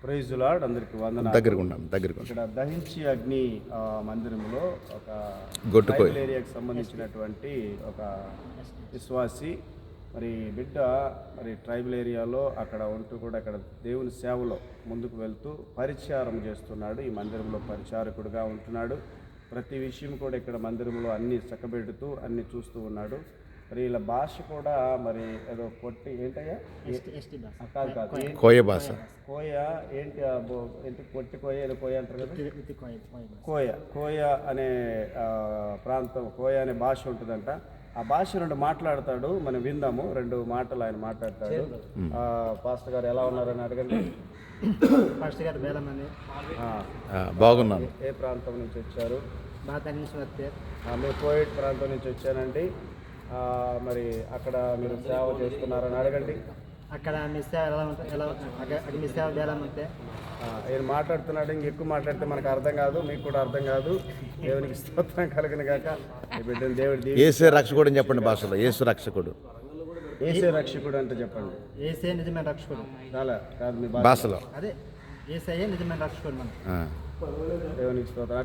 Praise lord, అందరికి వందనాలు. దగ్గరగా ఇక్కడ దహించి అగ్ని మందిరంలో ఒక గొట్టుకోయ ట్రైబల్ ఏరియాకి సంబంధించినటువంటి ఒక విశ్వాసి మరి బిడ్డ మరి ట్రైబల్ ఏరియాలో అక్కడ ఉంటూ కూడా అక్కడ దేవుని సేవలో ముందుకు వెళ్తూ పరిచారం చేస్తున్నాడు. ఈ మందిరంలో పరిచారకుడుగా ఉంటున్నాడు. ప్రతి విషయం కూడా ఇక్కడ మందిరంలో అన్ని చక్కబెడుతూ అన్ని చూస్తూ ఉన్నాడు. మరి వీళ్ళ భాష కూడా మరి ఏదో కొట్టి ఏంటయ్యా కాదు కోయ భాష, కోయ ఏంటి ఏంటి కొట్టి కోయ ఏదో కోయ అంటారు కదా, కోయ అనే ప్రాంతం, కోయ అనే భాష ఉంటుందంట. ఆ భాష రెండు మాట్లాడతాడు, మనం విందాము. రెండు మాటలు ఆయన మాట్లాడతాడు. పాస్టర్ గారు ఎలా ఉన్నారని అడగండి. పాస్టర్ గారు వేలమంది బాగున్నాను. ఏ ప్రాంతం నుంచి వచ్చారు? బాగా మీరు కోవిడ్ ప్రాంతం నుంచి వచ్చానండి. మరి అక్కడ మీరు సేవ చేస్తున్నారని అడగండి. అక్కడ మీ సేవ ఎలా ఉంటుంది, అక్కడ మీ సేవ ఎలా ఉంటే ఆయన మాట్లాడుతున్నాడు. ఇంకెక్కువ మాట్లాడితే మనకు అర్థం కాదు, మీకు కూడా అర్థం కాదు. దేవునికి స్తోత్రం కలిగిన కాక బిడ్డను దేవుడి యేసే రక్షకుడు అని చెప్పండి భాషలో. యేసు రక్షకుడు, యేసే రక్షకుడు అంటే చెప్పండి. యేసే నిజమైన రక్షకుడు చాలా కాదు మీ భాషలో అదే యేసే నిజమైన రక్షకుడు మనం. దేవునికి స్తోత్రం.